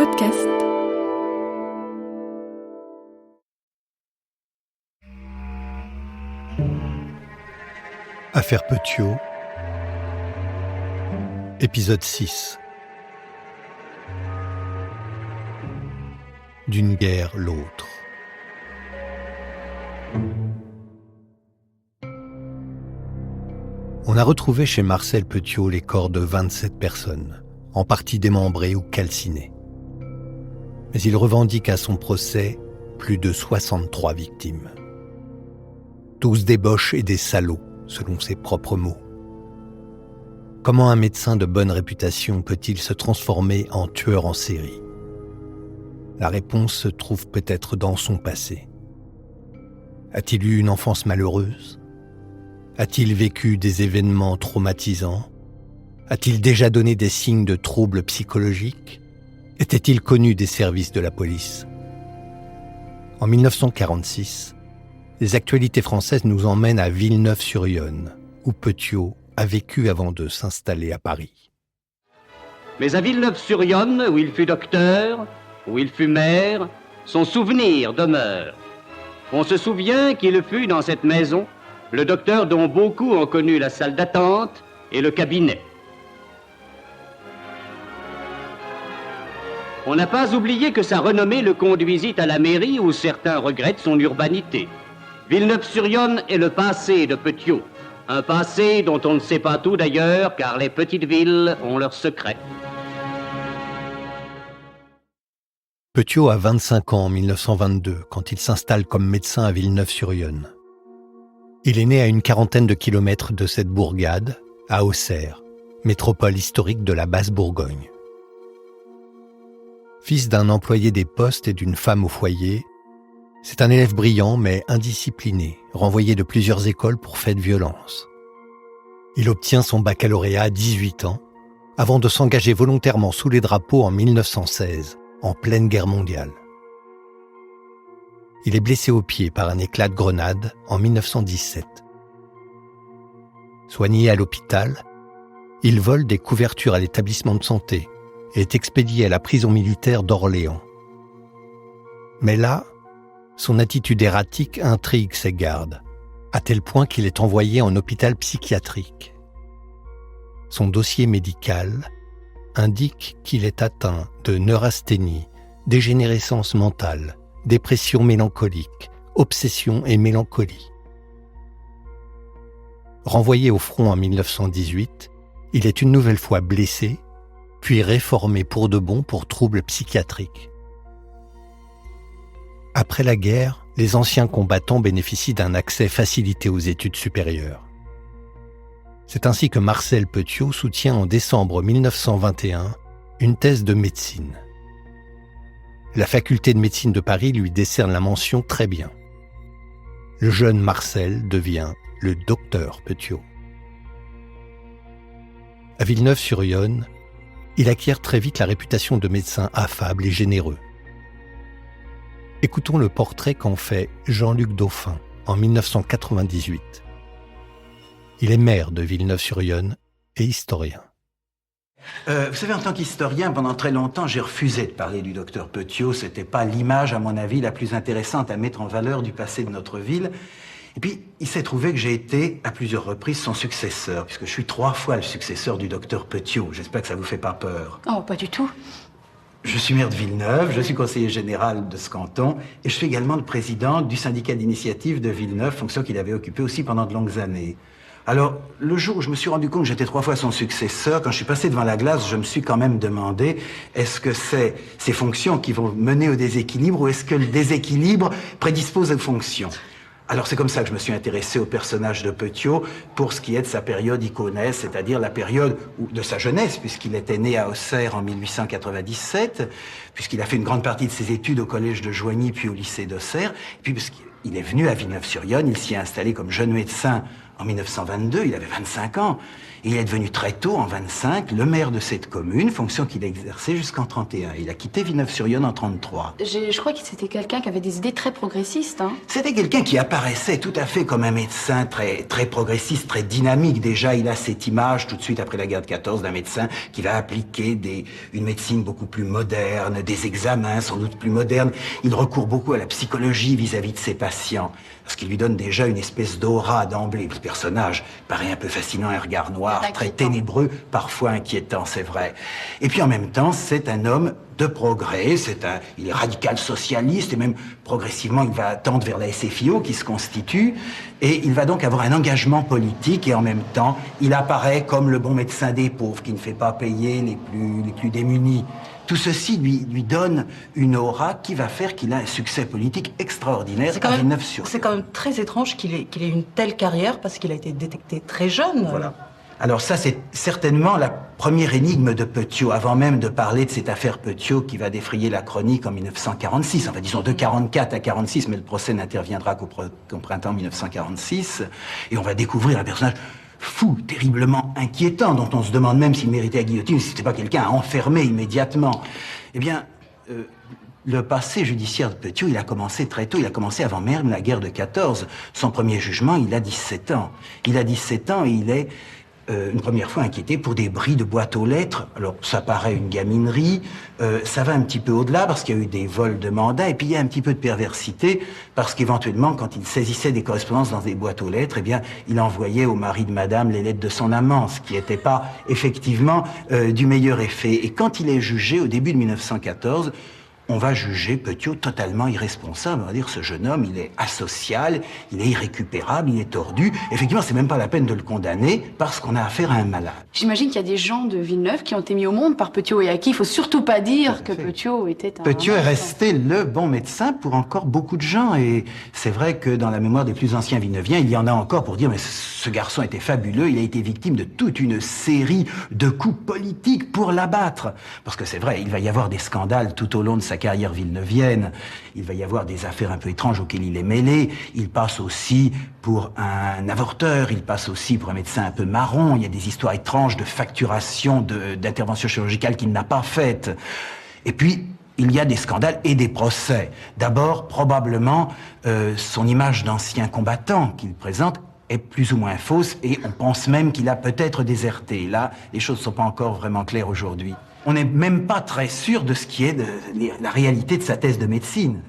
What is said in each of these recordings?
podcast. Affaire Petiot, épisode 6. D'une guerre l'autre. On a retrouvé chez Marcel Petiot les corps de 27 personnes, en partie démembrées ou calcinées. Mais il revendique à son procès plus de 63 victimes. Tous des boches et des salauds, selon ses propres mots. Comment un médecin de bonne réputation peut-il se transformer en tueur en série ? La réponse se trouve peut-être dans son passé. A-t-il eu une enfance malheureuse ? A-t-il vécu des événements traumatisants ? A-t-il déjà donné des signes de troubles psychologiques ? Était-il connu des services de la police ? En 1946, les actualités françaises nous emmènent à Villeneuve-sur-Yonne, où Petiot a vécu avant de s'installer à Paris. Mais à Villeneuve-sur-Yonne, où il fut docteur, où il fut maire, son souvenir demeure. On se souvient qu'il fut dans cette maison le docteur dont beaucoup ont connu la salle d'attente et le cabinet. On n'a pas oublié que sa renommée le conduisit à la mairie où certains regrettent son urbanité. Villeneuve-sur-Yonne est le passé de Petiot. Un passé dont on ne sait pas tout d'ailleurs, car les petites villes ont leurs secrets. Petiot a 25 ans en 1922 quand il s'installe comme médecin à Villeneuve-sur-Yonne. Il est né à une quarantaine de kilomètres de cette bourgade, à Auxerre, métropole historique de la Basse-Bourgogne. Fils d'un employé des postes et d'une femme au foyer, c'est un élève brillant mais indiscipliné, renvoyé de plusieurs écoles pour faits de violence. Il obtient son baccalauréat à 18 ans, avant de s'engager volontairement sous les drapeaux en 1916, en pleine guerre mondiale. Il est blessé au pied par un éclat de grenade en 1917. Soigné à l'hôpital, il vole des couvertures à l'établissement de santé et est expédié à la prison militaire d'Orléans. Mais là, son attitude erratique intrigue ses gardes, à tel point qu'il est envoyé en hôpital psychiatrique. Son dossier médical indique qu'il est atteint de neurasthénie, dégénérescence mentale, dépression mélancolique, obsession et mélancolie. Renvoyé au front en 1918, il est une nouvelle fois blessé, puis réformé pour de bon pour troubles psychiatriques. Après la guerre, les anciens combattants bénéficient d'un accès facilité aux études supérieures. C'est ainsi que Marcel Petiot soutient en décembre 1921 une thèse de médecine. La faculté de médecine de Paris lui décerne la mention très bien. Le jeune Marcel devient le docteur Petiot. À Villeneuve-sur-Yonne, il acquiert très vite la réputation de médecin affable et généreux. Écoutons le portrait qu'en fait Jean-Luc Dauphin en 1998. Il est maire de Villeneuve-sur-Yonne et historien. Vous savez, en tant qu'historien, pendant très longtemps, j'ai refusé de parler du docteur Petiot. C'était pas l'image, à mon avis, la plus intéressante à mettre en valeur du passé de notre ville. Et puis, il s'est trouvé que j'ai été, à plusieurs reprises, son successeur, puisque je suis 3 fois le successeur du docteur Petiot. J'espère que ça vous fait pas peur. Oh, pas du tout. Je suis maire de Villeneuve, je suis conseiller général de ce canton, et je suis également le président du syndicat d'initiative de Villeneuve, fonction qu'il avait occupée aussi pendant de longues années. Alors, le jour où je me suis rendu compte que j'étais 3 fois son successeur, quand je suis passé devant la glace, je me suis quand même demandé, est-ce que c'est ces fonctions qui vont mener au déséquilibre ou est-ce que le déséquilibre prédispose aux fonctions ? Alors c'est comme ça que je me suis intéressé au personnage de Petiot pour ce qui est de sa période iconesque, c'est-à-dire la période de sa jeunesse, puisqu'il était né à Auxerre en 1897, puisqu'il a fait une grande partie de ses études au collège de Joigny puis au lycée d'Auxerre, puis puisqu'il est venu à Villeneuve-sur-Yonne, il s'y est installé comme jeune médecin en 1922, il avait 25 ans. Et il est devenu très tôt, en 25, le maire de cette commune, fonction qu'il a exercée jusqu'en 31. Il a quitté Villeneuve-sur-Yonne en 33. Je crois que c'était quelqu'un qui avait des idées très progressistes. Hein. C'était quelqu'un qui apparaissait tout à fait comme un médecin très progressiste, très dynamique. Déjà, il a cette image, tout de suite après la guerre de 14, d'un médecin qui va appliquer une médecine beaucoup plus moderne, des examens sans doute plus modernes. Il recourt beaucoup à la psychologie vis-à-vis de ses patients, parce qu'il lui donne déjà une espèce d'aura d'emblée. Le personnage paraît un peu fascinant, un regard noir, très ténébreux, parfois inquiétant, c'est vrai. Et puis en même temps, c'est un homme de progrès, il est radical socialiste, et même progressivement, il va tendre vers la SFIO qui se constitue, et il va donc avoir un engagement politique, et en même temps, il apparaît comme le bon médecin des pauvres, qui ne fait pas payer les plus démunis. Tout ceci lui donne une aura qui va faire qu'il a un succès politique extraordinaire à Villeneuve-sur-Yonne. C'est quand même très étrange qu'il ait une telle carrière, parce qu'il a été détecté très jeune. Voilà. Alors ça, c'est certainement la première énigme de Petiot, avant même de parler de cette affaire Petiot qui va défrayer la chronique en 1946, enfin disons de 44 à 46, mais le procès n'interviendra qu'au printemps 1946, et on va découvrir un personnage fou, terriblement inquiétant, dont on se demande même s'il méritait la guillotine, si c'était pas quelqu'un à enfermer immédiatement. Eh bien, le passé judiciaire de Petiot, il a commencé très tôt, il a commencé avant même la guerre de 14. Son premier jugement, il a 17 ans. Il a 17 ans et il est une première fois inquiété pour des bris de boîtes aux lettres. Alors, ça paraît une gaminerie, ça va un petit peu au-delà parce qu'il y a eu des vols de mandats, et puis il y a un petit peu de perversité parce qu'éventuellement, quand il saisissait des correspondances dans des boîtes aux lettres, eh bien, il envoyait au mari de madame les lettres de son amant, ce qui n'était pas effectivement du meilleur effet. Et quand il est jugé au début de 1914, on va juger Petiot totalement irresponsable. On va dire, ce jeune homme, il est asocial, il est irrécupérable, il est tordu. Effectivement, c'est même pas la peine de le condamner parce qu'on a affaire à un malade. J'imagine qu'il y a des gens de Villeneuve qui ont été mis au monde par Petiot et à qui il faut surtout pas dire que Petiot était un... Petiot est resté le bon médecin pour encore beaucoup de gens. Et c'est vrai que dans la mémoire des plus anciens Villeneuviens, il y en a encore pour dire, mais ce garçon était fabuleux, il a été victime de toute une série de coups politiques pour l'abattre. Parce que c'est vrai, il va y avoir des scandales tout au long de sa carrière villeneuvienne. Il va y avoir des affaires un peu étranges auxquelles il est mêlé. Il passe aussi pour un avorteur, il passe aussi pour un médecin un peu marron. Il y a des histoires étranges de facturation d'interventions chirurgicales qu'il n'a pas faites. Et puis, il y a des scandales et des procès. D'abord, probablement, son image d'ancien combattant qu'il présente est plus ou moins fausse, et on pense même qu'il a peut-être déserté. Là, les choses ne sont pas encore vraiment claires aujourd'hui. On n'est même pas très sûr de ce qui est de la réalité de sa thèse de médecine.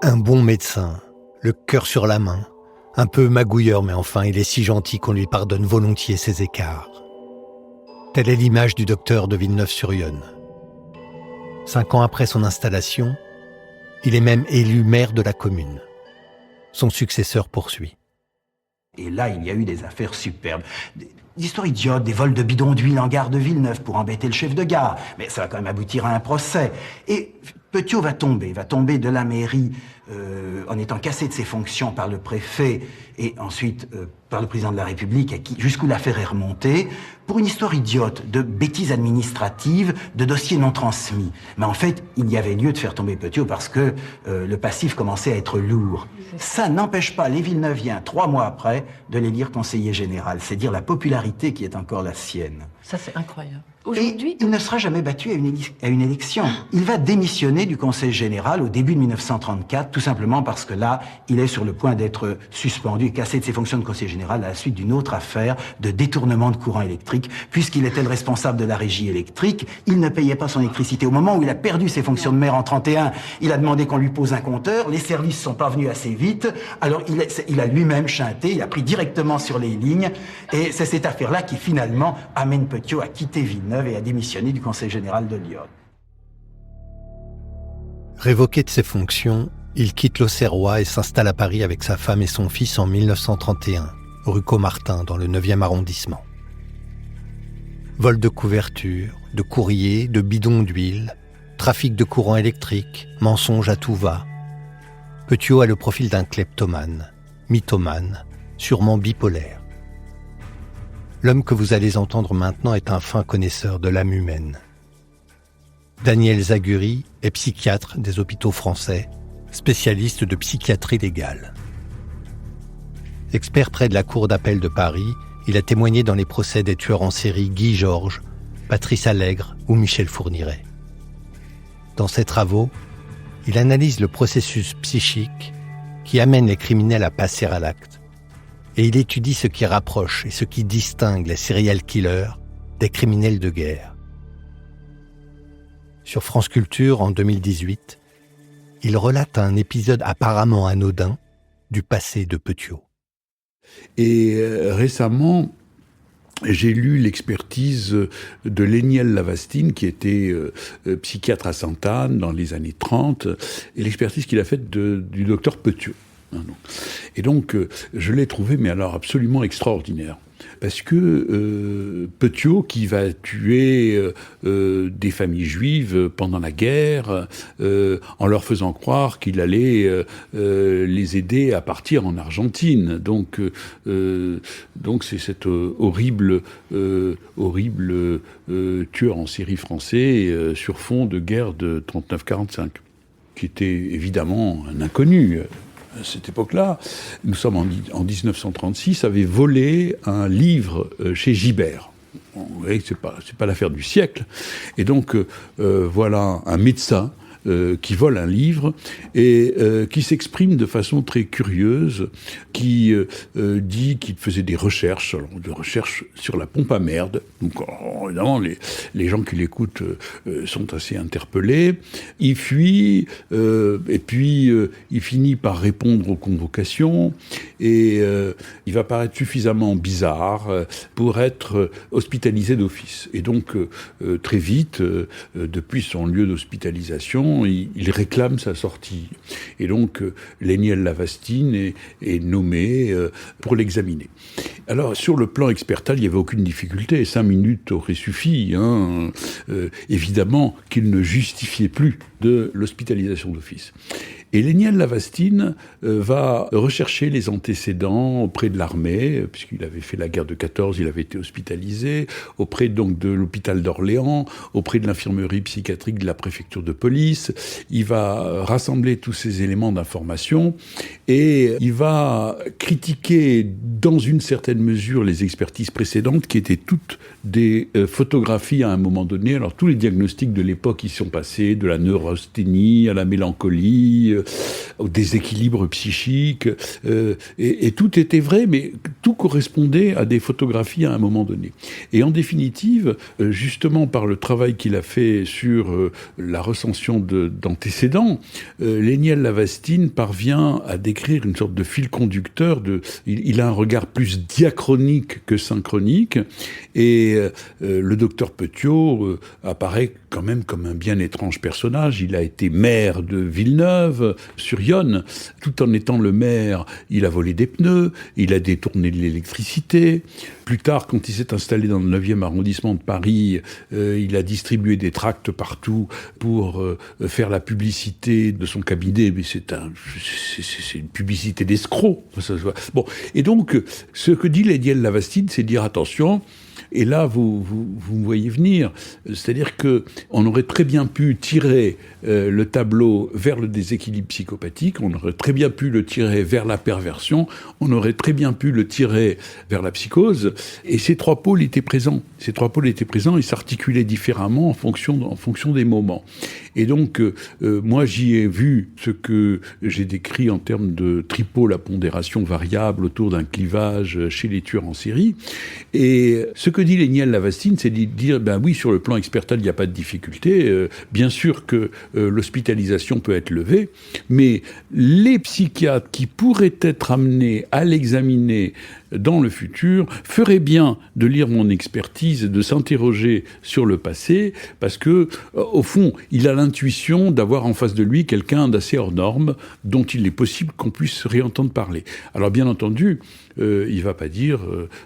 Un bon médecin, le cœur sur la main, un peu magouilleur, mais enfin, il est si gentil qu'on lui pardonne volontiers ses écarts. Telle est l'image du docteur de Villeneuve-sur-Yonne. 5 ans après son installation, il est même élu maire de la commune. Son successeur poursuit. Et là, il y a eu des affaires superbes. Des histoires idiotes, des vols de bidons d'huile en gare de Villeneuve pour embêter le chef de gare. Mais ça va quand même aboutir à un procès. Et Petiot va tomber de la mairie en étant cassé de ses fonctions par le préfet et ensuite par le président de la République, jusqu'où l'affaire est remontée, pour une histoire idiote de bêtises administratives, de dossiers non transmis. Mais en fait, il y avait lieu de faire tomber Petiot parce que le passif commençait à être lourd. Ça n'empêche pas les Villeneuviens, 3 mois après, de l'élire conseiller général. C'est dire la popularité qui est encore la sienne. Ça, c'est incroyable. Aujourd'hui, il ne sera jamais battu à une élection. Il va démissionner du Conseil général au début de 1934, tout simplement parce que là, il est sur le point d'être suspendu et cassé de ses fonctions de conseiller général à la suite d'une autre affaire de détournement de courant électrique. Puisqu'il était le responsable de la régie électrique, il ne payait pas son électricité. Au moment où il a perdu ses fonctions de maire en 31, il a demandé qu'on lui pose un compteur. Les services ne sont pas venus assez vite. Alors il a lui-même chanté, il a pris directement sur les lignes. Et c'est cette affaire-là qui finalement amène Petiot à quitter Villeneuve et à démissionner du Conseil général de Lyon. Révoqué de ses fonctions, il quitte l'Auxerrois et s'installe à Paris avec sa femme et son fils en 1931, rue Caumartin, dans le 9e arrondissement. Vol de couverture, de courrier, de bidons d'huile, trafic de courant électrique, mensonges à tout va. Petiot a le profil d'un kleptomane, mythomane, sûrement bipolaire. L'homme que vous allez entendre maintenant est un fin connaisseur de l'âme humaine. Daniel Zaguri est psychiatre des hôpitaux français, spécialiste de psychiatrie légale. Expert près de la cour d'appel de Paris, il a témoigné dans les procès des tueurs en série Guy Georges, Patrice Allègre ou Michel Fourniret. Dans ses travaux, il analyse le processus psychique qui amène les criminels à passer à l'acte. Et il étudie ce qui rapproche et ce qui distingue les serial killers des criminels de guerre. Sur France Culture, en 2018, il relate un épisode apparemment anodin du passé de Petiot. Et récemment, j'ai lu l'expertise de Léniel Lavastine, qui était psychiatre à Sainte-Anne dans les années 30, et l'expertise qu'il a faite du docteur Petiot. Et donc, je l'ai trouvé, mais alors absolument extraordinaire. Parce que Petiot, qui va tuer des familles juives pendant la guerre, en leur faisant croire qu'il allait les aider à partir en Argentine. Donc c'est cet horrible tueur en série français sur fond de guerre de 39-45, qui était évidemment un inconnu. À cette époque-là, nous sommes en 1936, avait volé un livre chez Gibert. Vous voyez, c'est pas l'affaire du siècle. Et donc, voilà un médecin qui vole un livre et qui s'exprime de façon très curieuse, qui dit qu'il faisait des recherches sur la pompe à merde. Donc, évidemment, les gens qui l'écoutent sont assez interpellés. Il fuit, et puis il finit par répondre aux convocations, et il va paraître suffisamment bizarre pour être hospitalisé d'office. Et donc, très vite, depuis son lieu d'hospitalisation, il réclame sa sortie. Et donc, Léniel Lavastine est nommé pour l'examiner. Alors, sur le plan expertal, il n'y avait aucune difficulté. 5 minutes auraient suffi. Évidemment qu'il ne justifiait plus de l'hospitalisation d'office. Et Léniel Lavastine va rechercher les antécédents auprès de l'armée, puisqu'il avait fait la guerre de 14, il avait été hospitalisé, auprès donc de l'hôpital d'Orléans, auprès de l'infirmerie psychiatrique de la préfecture de police. Il va rassembler tous ces éléments d'information et il va critiquer dans une certaine mesure les expertises précédentes qui étaient toutes des photographies à un moment donné. Alors tous les diagnostics de l'époque y sont passés, de la neurasthénie à la mélancolie, au déséquilibre psychique, et tout était vrai, mais tout correspondait à des photographies à un moment donné. Et en définitive, justement par le travail qu'il a fait sur la recension d'antécédents, Léniel Lavastine parvient à décrire une sorte de fil conducteur. Il a un regard plus diachronique que synchronique, et le docteur Petiot apparaît quand même comme un bien étrange personnage. Il a été maire de Villeneuve-sur-Yonne. Tout en étant le maire, il a volé des pneus, il a détourné de l'électricité. Plus tard, quand il s'est installé dans le 9e arrondissement de Paris, il a distribué des tracts partout pour faire la publicité de son cabinet. Mais c'est une publicité d'escroc. Bon. Et donc, ce que dit Léniel Lavastine, c'est dire attention. Et là, vous me voyez venir. C'est-à-dire que on aurait très bien pu tirer le tableau vers le déséquilibre psychopathique, on aurait très bien pu le tirer vers la perversion, on aurait très bien pu le tirer vers la psychose. Et ces trois pôles étaient présents. Ils s'articulaient différemment en fonction des moments. Et donc, moi, j'y ai vu ce que j'ai décrit en termes de tripôle à pondération variable autour d'un clivage chez les tueurs en série. Et ce que dit Léniel Lavastine, c'est de dire, ben oui, sur le plan expertal, il n'y a pas de difficulté. Bien sûr que l'hospitalisation peut être levée, mais les psychiatres qui pourraient être amenés à l'examiner dans le futur feraient bien de lire mon expertise et de s'interroger sur le passé, parce que, au fond, il a l'intuition d'avoir en face de lui quelqu'un d'assez hors norme, dont il est possible qu'on puisse réentendre parler. Alors, bien entendu, il va pas dire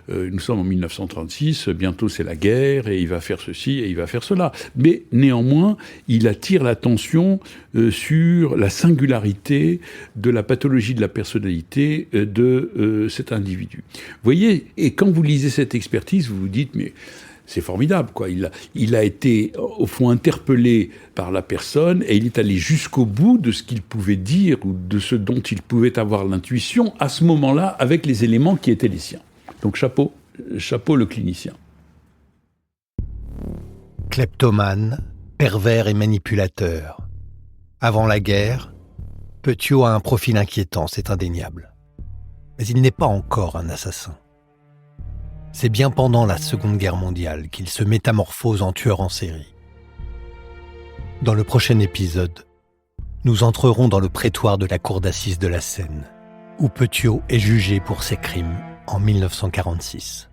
nous sommes en 1936, bientôt c'est la guerre, et il va faire ceci et il va faire cela. Mais néanmoins, il attire l'attention sur la singularité de la pathologie de la personnalité de cet individu. Vous voyez, et quand vous lisez cette expertise, vous vous dites, mais C'est formidable, quoi. Il a été, au fond, interpellé par la personne et il est allé jusqu'au bout de ce qu'il pouvait dire ou de ce dont il pouvait avoir l'intuition à ce moment-là avec les éléments qui étaient les siens. Donc chapeau le clinicien. Kleptomane, pervers et manipulateur. Avant la guerre, Petiot a un profil inquiétant, c'est indéniable. Mais il n'est pas encore un assassin. C'est bien pendant la Seconde Guerre mondiale qu'il se métamorphose en tueur en série. Dans le prochain épisode, nous entrerons dans le prétoire de la cour d'assises de la Seine, où Petiot est jugé pour ses crimes en 1946.